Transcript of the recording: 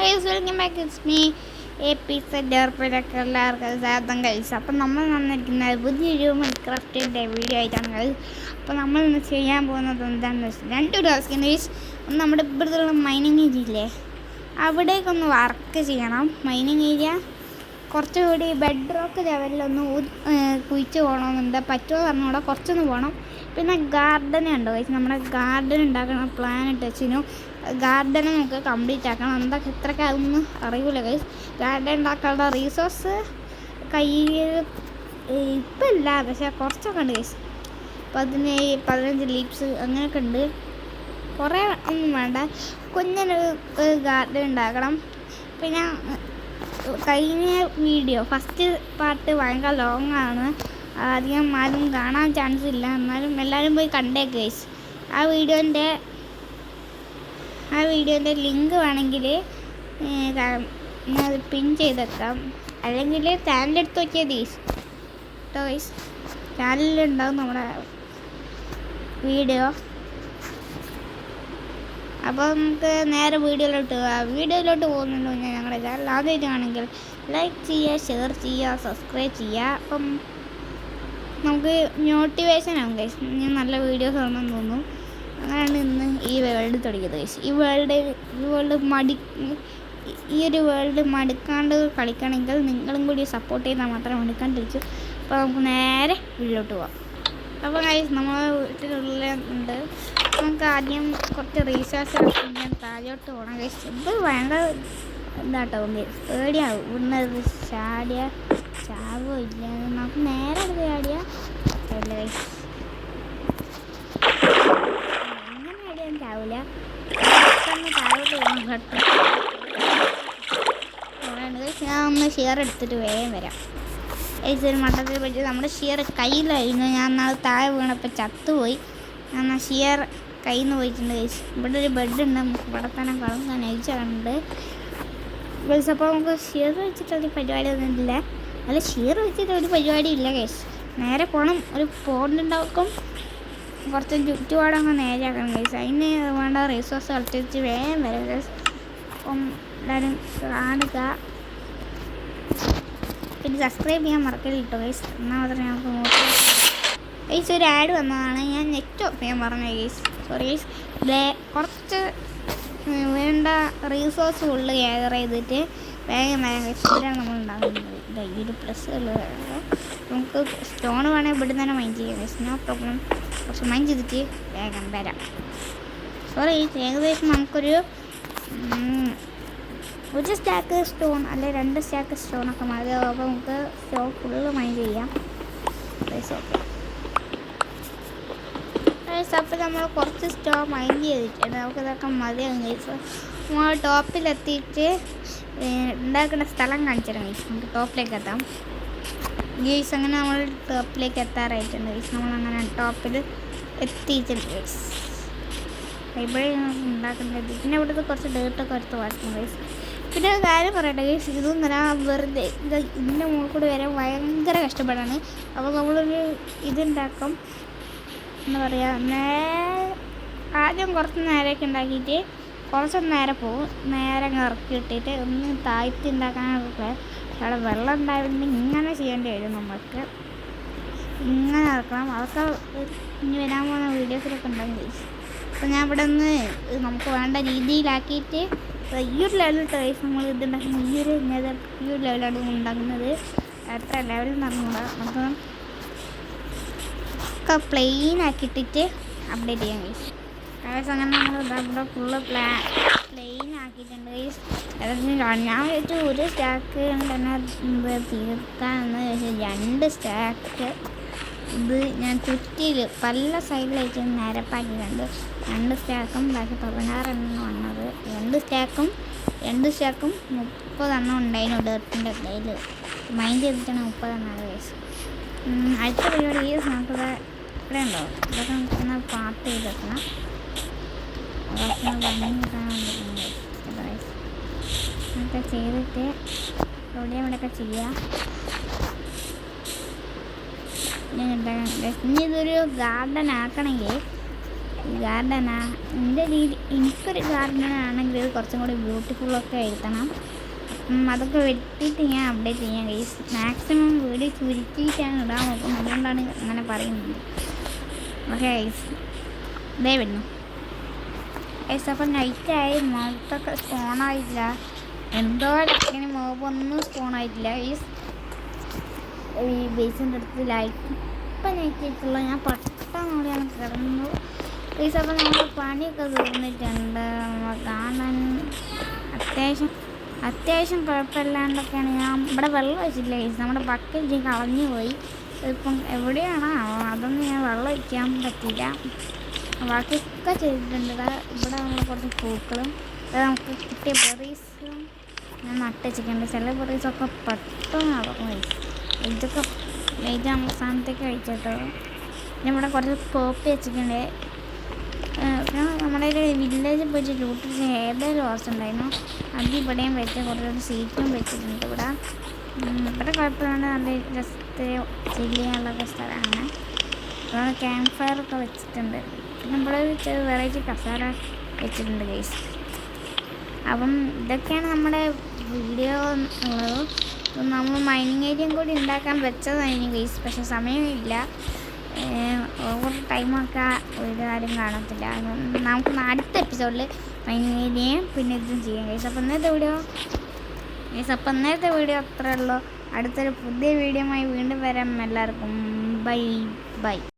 Welcome back it's me എല്ലാവർക്കും സാധനം കഴിച്ചു. അപ്പം നമ്മൾ വന്നിരിക്കുന്നത് പുതിയൊരു മൈൻക്രാഫ്റ്റിൻ്റെ വീഡിയോ ആയിട്ടാണ് കഴിച്ചത്. അപ്പോൾ നമ്മൾ ഇന്ന് ചെയ്യാൻ പോകുന്നത് എന്താണെന്ന് വെച്ചാൽ 2 ടാസ്കിൻ്റെ ഒന്ന് നമ്മുടെ ഇവിടുത്തെ മൈനിങ് ഏരിയ ഇല്ലേ, അവിടേക്കൊന്ന് വർക്ക് ചെയ്യണം. മൈനിങ് ഏരിയ കുറച്ചുകൂടി ബെഡ് റോക്ക് ലെവലിലൊന്ന് കുഴിച്ച് പോകണമെന്നുണ്ട്. പറ്റുമോ പറഞ്ഞുകൂടെ കുറച്ചൊന്ന് പോകണം. പിന്നെ ഗാർഡൻ ഉണ്ടോ കഴിച്ച് നമ്മുടെ ഗാർഡൻ ഉണ്ടാക്കണം. പ്ലാനറ്റ് വെച്ചിനും ഗാർഡൻ നമുക്ക് കംപ്ലീറ്റ് ആക്കണം. എന്തൊക്കെ എത്രയൊക്കെ അതൊന്നും അറിയില്ല ഗൈസ്. ഗാർഡൻ ഉണ്ടാക്കാനുള്ള റീസോഴ്സ് കയ്യിൽ ഇപ്പം ഇല്ല, പക്ഷേ കുറച്ചൊക്കെ ഉണ്ട് ഗൈസ്. 15 ലീപ്സ് അങ്ങനെയൊക്കെ ഉണ്ട്. കുറേ ഒന്നും വേണ്ട, കുഞ്ഞൊരു ഗാർഡൻ ഉണ്ടാക്കണം. പിന്നെ കഴിഞ്ഞ വീഡിയോ ഫസ്റ്റ് പാർട്ട് ഭയങ്കര ലോങ് ആണ്, അധികം ആരും കാണാൻ ചാൻസ് ഇല്ല. എന്നാലും എല്ലാവരും പോയി കണ്ടേക്ക് ഗൈസ്. ആ വീഡിയോൻ്റെ ലിങ്ക് വേണമെങ്കിൽ പിൻ ചെയ്തേക്കാം, അല്ലെങ്കിൽ ചാനലെടുത്ത് നോക്കിയാൽ ഗൈസ് കേട്ടോ ഗൈസ്. ചാനലിലുണ്ടാവും നമ്മുടെ വീഡിയോ. അപ്പോൾ നമുക്ക് നേരെ വീഡിയോയിലോട്ട് പോകുന്നുണ്ടോ ഞാൻ ഞങ്ങളുടെ ചാനൽ ആദ്യമായിട്ടാണെങ്കിൽ ലൈക്ക് ചെയ്യുക, ഷെയർ ചെയ്യുക, സബ്സ്ക്രൈബ് ചെയ്യുക. അപ്പം നമുക്ക് മോട്ടിവേഷൻ ആവും ഗൈസ്, ഞാൻ നല്ല വീഡിയോസ് ആണെന്ന് തോന്നുന്നു. അങ്ങനെയാണ് ഇന്ന് ഈ വേൾഡ് തുടങ്ങിയത് ഗൈസ്. ഈ ഒരു വേൾഡ് മടുക്കാണ്ട് കളിക്കണമെങ്കിൽ നിങ്ങളും കൂടി സപ്പോർട്ട് ചെയ്താൽ മാത്രമേ മടുക്കാണ്ടിരിക്കൂ. അപ്പോൾ നമുക്ക് നേരെ വീട്ടിലോട്ട് പോകാം. അപ്പോൾ ഗൈസ് നമ്മളെ വീട്ടിലുള്ളുണ്ട്. നമുക്ക് ആദ്യം കുറച്ച് റീസോഴ്സ് ഞാൻ താഴോട്ട് പോകണം ഗൈസ്. ഇത് ഭയങ്കര ഇതാട്ടോ പേടിയാവും. ഇവിടുന്ന് ചാവോ ഇല്ല, നമുക്ക് നേരെ എടുത്ത് ചാടിയാ അല്ല ഗൈസ്. എങ്ങനെ ചാടിയാൽ ചാവില്ല, താഴോട്ട് പോകണം കേട്ടോ. ഞാൻ ഒന്ന് ഷെയർ എടുത്തിട്ട് വേഗം വരാം ഗൈസ്. ഒരു മട്ടത്തിൽ പറ്റി നമ്മുടെ ഷെയർ കയ്യിലായിരുന്നു. ഞാൻ നാളെ താഴെ വീണപ്പോൾ ചത്തുപോയി. ഞാൻ ആ ഷെയർ കയ്യിൽ നിന്ന് പോയിട്ടുണ്ട് ഗൈസ്. ഇവിടെ ഒരു ബെഡ് ഉണ്ട്, നമുക്ക് ഇവിടെ തന്നെ കളങ്ങാൻ അയച്ചുണ്ട് ഗൈസ്. അപ്പോൾ നമുക്ക് ഷെയർ വെച്ചിട്ടൊരു പരിപാടിയൊന്നും ഇല്ല, അല്ല ഷെയർ വെച്ചിട്ട് ഒരു പരിപാടി ഇല്ല ഗൈസ്. നേരെ പോകണം, ഒരു പോണ്ട് ഉണ്ടാക്കും, കുറച്ച് ചുറ്റുപാടൊക്കെ നേരെയാക്കണം ഗൈസ്. അതിന് വേണ്ട റിസോഴ്സ് കളിച്ച് വേഗം വരാം ഗൈസ്. അപ്പം എല്ലാവരും കാണുക, പിന്നെ സബ്സ്ക്രൈബ് ചെയ്യാൻ മറക്കരുത് കേട്ടോ ഗൈസ്. എന്നാൽ മാത്രമേ നമുക്ക് നോക്കാം ഗൈസ്. ഒരു ആഡ് വന്നതാണ്, ഞാൻ നെറ്റ് ഓഫ് ചെയ്യാൻ പറഞ്ഞു ഗൈസ്. Sorry guys. കുറച്ച് വേണ്ട റീസോഴ്സ് ഫുള്ള് ഗ്യാദർ ചെയ്തിട്ട് വേഗം വരാൻ ഗൈസ്. ഇതിലാണ് നമ്മൾ ഉണ്ടാകുന്നത്. ഈ ഒരു പ്ലസ് ഉള്ളത് നമുക്ക് സ്റ്റോൺ വേണമെങ്കിൽ ഇവിടെ തന്നെ മൈൻഡ് ചെയ്യാം ഗൈസ്, നോ പ്രോബ്ലം. കുറച്ച് മൈൻഡ് ചെയ്തിട്ട് വേഗം വരാം. സോറി ഏകദേശം നമുക്കൊരു ഒരു സ്റ്റാക്ക് സ്റ്റോൺ അല്ലെ 2 സ്റ്റാക്ക് സ്റ്റോണൊക്കെ മതി. അപ്പോൾ നമുക്ക് സ്റ്റോൺ ഫുള്ള് മൈൻഡ് ചെയ്യാം ഗൈസ്. ഓക്കെ ഗൈസ്, അപ്പോൾ നമ്മൾ കുറച്ച് സ്റ്റോൺ മൈൻഡ് ചെയ്തിട്ടുണ്ട്. നമുക്കിതൊക്കെ മതിയാകും ഗൈസ്. നമ്മൾ ടോപ്പിലെത്തിയിട്ട് ഉണ്ടാക്കുന്ന സ്ഥലം കാണിച്ചിടാം ഗൈസ്. നമുക്ക് ടോപ്പിലേക്ക് എത്താം ഗൈസ്. അങ്ങനെ നമ്മൾ ടോപ്പിലേക്ക് എത്താറായിട്ടുണ്ട് ഗൈസ്. നമ്മളങ്ങനെ ടോപ്പിൽ എത്തിയിട്ടുണ്ട് ഗൈസ്. ഇവിടെ ഉണ്ടാക്കുന്നത് പിന്നെ ഇവിടുത്തെ കുറച്ച് ഡേർട്ടൊക്കെ എടുത്ത് വായിക്കും ഗൈസ്. പിന്നെ ഒരു കാര്യം പറയട്ടെ ഗൈസ്, ഇതൊന്നല്ല വെറുതെ ഇതിൻ്റെ മുകളിൽ കൂടി വരാൻ ഭയങ്കര കഷ്ടപ്പാടാണ്. അപ്പോൾ നമ്മളൊരു ഇതുണ്ടാക്കും, എന്താ പറയുക, ആദ്യം കുറച്ച് നേരമൊക്കെ ഉണ്ടാക്കിയിട്ട് കുറച്ചൊന്ന് നേരെ പോകും, നേരെ ഇറക്കി ഇട്ടിട്ട് ഒന്ന് താഴ്ത്തി ഉണ്ടാക്കാനൊക്കെ അവിടെ വെള്ളം ഉണ്ടായിരുന്നെങ്കിൽ ഇങ്ങനെ ചെയ്യേണ്ടി വരും. നമുക്ക് ഇങ്ങനെ ഇറക്കണം. അതൊക്കെ ഇനി വരാൻ പോകുന്ന വീഡിയോസിലൊക്കെ ഉണ്ടാകും ഗൈസ്. അപ്പോൾ ഞാൻ ഇവിടെ നിന്ന് നമുക്ക് വേണ്ട രീതിയിലാക്കിയിട്ട് ഈ ഒരു ലെവലിൽ ഗൈസ് നമ്മൾ ഇതുണ്ടാക്കുന്നത്. ഈ ഒരു ലെവലാണ് ഉണ്ടാക്കുന്നത്. എത്ര ലെവലിൽ നടന്നുകൂടാ, നമുക്ക് ഒക്കെ പ്ലെയിൻ ആക്കിയിട്ടിട്ട് അപ്ഡേറ്റ് ചെയ്യാം ഗൈസ്. അങ്ങനെ നമ്മൾ ഇവിടെ ഫുള്ള് പ്ലെയിൻ ആക്കിയിട്ടുണ്ട് ഗൈസ്. ഞാൻ വെച്ച് ഒരു സ്റ്റാക്ക് തന്നെ തീർക്കാമെന്ന് ചോദിച്ചാൽ 2 സ്റ്റാക്ക് ഇത് ഞാൻ ചുറ്റിയിൽ പല സൈഡിലായിട്ട് നിരപ്പാക്കിയിട്ടുണ്ട്. 2 സ്റ്റാക്കും ബാക്കി 16 എണ്ണം വന്നത്. 2 സ്റ്റാക്കും 30 എണ്ണം ഉണ്ടായിരുന്നു ഡേർട്ടിൻ്റെ കയ്യിൽ. മൈൻഡ് ചെയ്തിട്ടാണ് 30 എണ്ണം ഗൈസ്. അടുത്ത പരിപാടി ഗൈസ്, നമുക്കിത് ഇവിടെ ഉണ്ടോ, ഇതൊക്കെ നമുക്കൊന്ന് പാർട്ട് ചെയ്ത് വെക്കണം. അതൊക്കെ ചെയ്തിട്ട് ഇവിടെയൊക്കെ ചെയ്യാം. ഇനി ഇതൊരു ഗാർഡൻ ആക്കണമെങ്കിൽ ഈ ഗാർഡനാ എൻ്റെ രീതി. എനിക്കൊരു ഗാർഡനാണെങ്കിൽ ഇത് കുറച്ചും കൂടി ബ്യൂട്ടിഫുള്ളൊക്കെ എഴുതണം. അതൊക്കെ വെട്ടിയിട്ട് ഞാൻ അപ്ഡേറ്റ് ചെയ്യാം ഗൈസ്. മാക്സിമം വീഡിയോ ചുരുക്കിയിട്ടാണ് ഇടാൻ നോക്കും, അതുകൊണ്ടാണ് അങ്ങനെ പറയുന്നത്. ഓക്കെ ഗൈസ്, ഇതേ വരുന്നു ഗൈസ്. അപ്പം നൈറ്റായി, മുഖത്തൊക്കെ സ്പോണായില്ല, എന്തോ ഇങ്ങനെ മുഖമൊന്നും സ്പോണായിട്ടില്ല ഗൈസ്. ഈ ബേസിൻ്റെ അടുത്ത് ലൈറ്റ് ഇപ്പം നൈറ്റായിട്ടുള്ള ഞാൻ പെട്ടെന്നോടെയാണ് കിടന്നു ഗൈസ്. അപ്പം നമ്മൾ പണിയൊക്കെ തീർന്നിട്ടുണ്ട്. കാണാൻ അത്യാവശ്യം കുഴപ്പമില്ലാണ്ടൊക്കെയാണ്. ഞാൻ ഇവിടെ വെള്ളം ഒഴിച്ചില്ല ഗൈസ്, നമ്മുടെ ബക്കറ്റ് കളഞ്ഞു പോയി. ഇപ്പം എവിടെയാണോ അതൊന്നും ഞാൻ വെള്ളം ഒഴിക്കാൻ പറ്റില്ല. ബാക്കിയൊക്കെ ചെയ്തിട്ടുണ്ട്. ഇവിടെ നമ്മൾ കുറച്ച് പൂക്കളും നമുക്ക് കിട്ടിയ ബെറീസും ഞാൻ നട്ടുവെച്ചിട്ടുണ്ട്. ചില ബെറീസൊക്കെ പെട്ടെന്ന് നടക്കും ഗൈസ്. ഇതൊക്കെ ഏറ്റവും അവസാനത്തേക്ക് കഴിച്ചിട്ടോ. പിന്നെ ഇവിടെ കുറച്ച് പോപ്പി വെച്ചിട്ടുണ്ട്. നമ്മുടെ ഒരു വില്ലേജിൽ പോയിട്ട് ലൂട്ടിൽ ഏതൊരു ഹോസ് ഉണ്ടായിരുന്നു, അത് ഇവിടെയും വെച്ച് കുറച്ചൊരു സീറ്റും വെച്ചിട്ടുണ്ട്. ഇവിടെ കുഴപ്പമില്ലാണ്ട് നല്ല രസത്തിൽ ചില്ല് ചെയ്യാനുള്ള സ്ഥലമാണ്. അതുപോലെ ക്യാമ്പ് ഫയറൊക്കെ വെച്ചിട്ടുണ്ട്. പിന്നെ ഇവിടെ ചെറിയ വെറൈറ്റി കസാര വെച്ചിട്ടുണ്ട് ഗൈസ്. അപ്പം ഇതൊക്കെയാണ് നമ്മുടെ വീഡിയോ ഉള്ളത്. നമ്മൾ മൈനിങ് ഏരിയയും കൂടി ഉണ്ടാക്കാൻ വെച്ചതായിരുന്നു ഗൈസ്, പക്ഷെ സമയമില്ല. ഓവർ ടൈമൊക്കെ ഒരു കാര്യം കാണത്തില്ല. നമുക്ക് അടുത്ത എപ്പിസോഡിൽ മൈനിങ് ഏരിയയും പിന്നെ ഇതും ചെയ്യാം ഗൈസ്. അപ്പോൾ ഇന്നത്തെ വീഡിയോ അത്രേ ഉള്ളൂ. അടുത്തൊരു പുതിയ വീഡിയോയുമായി വീണ്ടും വരാം. എല്ലാവർക്കും ബൈ ബൈ.